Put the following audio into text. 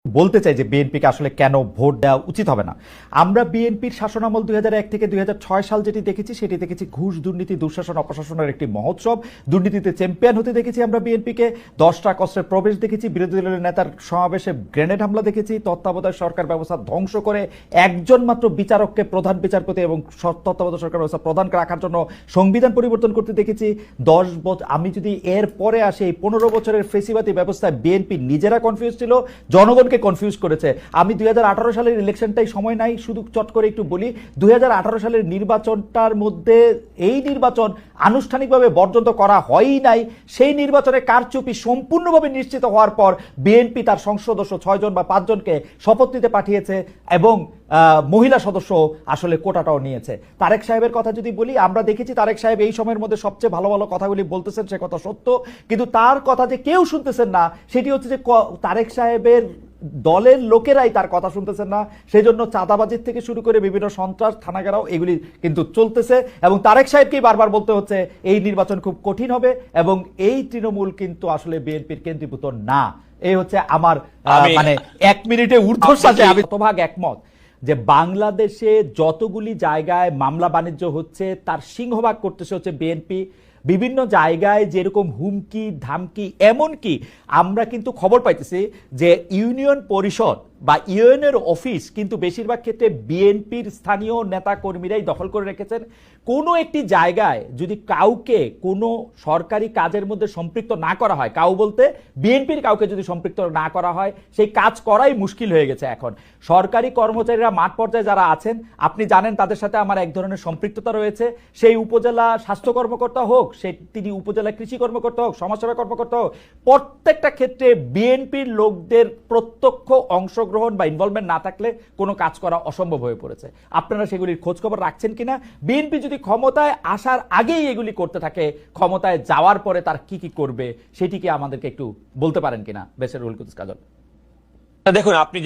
বলতে চাই যে বিএনপিকে আসলে কেন ভোট দেওয়া উচিত হবে না। আমরা বিএনপির শাসনামল 2001 থেকে 2006 সাল যেটি দেখেছি সেটি দেখেছি ঘুষ দুর্নীতি দুঃশাসন অপশাসনের একটি মহোৎসব। দুর্নীতিতে চ্যাম্পিয়ন হতে দেখেছি আমরা বিএনপিকে। 10টা কষ্টের প্রবেশ দেখেছি, বিরোধী দলের নেতার সমাবেশে গ্রেনেড হামলা দেখেছি, তত্ত্বাবধায়ক সরকার ব্যবস্থা ধ্বংস করে একজন মাত্র বিচারককে প্রধান বিচারপতি এবং তত্ত্বাবধায়ক সরকার ব্যবস্থা প্রধান রাখার জন্য সংবিধান পরিবর্তন করতে দেখেছি। 10 বছর আমি যদি এর পরে আসি, এই 15 বছরের ফেসিবাদী ব্যবস্থায় বিএনপি নিজেরা কনফিউজ ছিল, জনগণকে কনফিউজ করেছে। আমি 2018 সালের ইলেকশনটাই সময় নাই, শুধু চট করে একটু বলি। 2018 সালের নির্বাচনটার মধ্যে এই নির্বাচন আনুষ্ঠানিকভাবে বর্জন করা হয়ই নাই। সেই নির্বাচনে কারচুপি সম্পূর্ণভাবে নিশ্চিত হওয়ার পর বিএনপি তার সংসদ সদস্য 6 জন বা 5 জনকে শপথ নিতে পাঠিয়েছে এবং মহিলা সদস্য আসলে কোটাটাও নিয়েছে। তারেক সাহেবের কথা যদি বলি, আমরা দেখেছি তারেক সাহেব এই সময়ের মধ্যে সবচেয়ে ভালো ভালো কথাগুলি বলতেছেন, সে কথা সত্য, কিন্তু তার কথা যে কেউ শুনতেছেন না সেটি হচ্ছে যে তারেক সাহেবের দলের লোকেরাই তার কথা শুনতেছেন না। সেই জন্য চাঁদাবাজির থেকে শুরু করে বিভিন্ন সন্ত্রাস থানাঘেরাও এগুলি কিন্তু চলতেছে এবং তারেক সাহেবকেই বারবার বলতে হচ্ছে এই নির্বাচন খুব কঠিন হবে এবং এই তৃণমূল কিন্তু আসলে বিএনপির কেন্দ্রীভূত না। এই হচ্ছে আমার মানে 1 মিনিটে ঊর্ধ্বশ্বাসে আমি শতভাগ একমত যে বাংলাদেশে যতগুলি জায়গায় মামলা বাণিজ্য হচ্ছে তার সিংহভাগ করতেছে হচ্ছে বিএনপি। বিভিন্ন জায়গায় যেরকম হুমকি ধামকি, এমনকি আমরা কিন্তু খবর পাইতেছি যে ইউনিয়ন পরিষদ বা ইউএনের অফিস কিন্তু বেশিরভাগ ক্ষেত্রে বিএনপির স্থানীয় নেতা কর্মীরাই দখল করে রেখেছেন। কোনো একটি জায়গায় যদি কাউকে কোনো সরকারি কাজের মধ্যে সম্পৃক্ত না করা হয়, কাউ বলতে বিএনপির কাউকে যদি সম্পৃক্ত না করা হয়, সেই কাজ করাই মুশকিল হয়ে গেছে এখন। সরকারি কর্মচারীরা মাঠ পর্যায়ে যারা আছেন, আপনি জানেন তাদের সাথে আমার এক ধরনের সম্পৃক্ততা রয়েছে। সেই উপজেলা স্বাস্থ্য কর্মকর্তা হোক, তিনি উপজেলা কৃষি কর্মকর্তা হোক, সমাজসেবা কর্মকর্তা হোক, প্রত্যেকটা ক্ষেত্রে বিএনপির লোকদের প্রত্যক্ষ অংশগ্রহণ বা ইনভলভমেন্ট না থাকলে কোনো কাজ করা অসম্ভব হয়ে পড়েছে। আপনারা সেগুলির খোঁজ খবর রাখছেন কিনা? বিএনপি যদি ক্ষমতায় আসার আগেই এগুলি করতে থাকে, ক্ষমতায় যাওয়ার পরে তার কি কি করবে সেটিকে আমাদেরকে একটু বলতে পারেন কিনা বেশের রুহুল কুদ্দুস কাজল? দেখুন, আপনি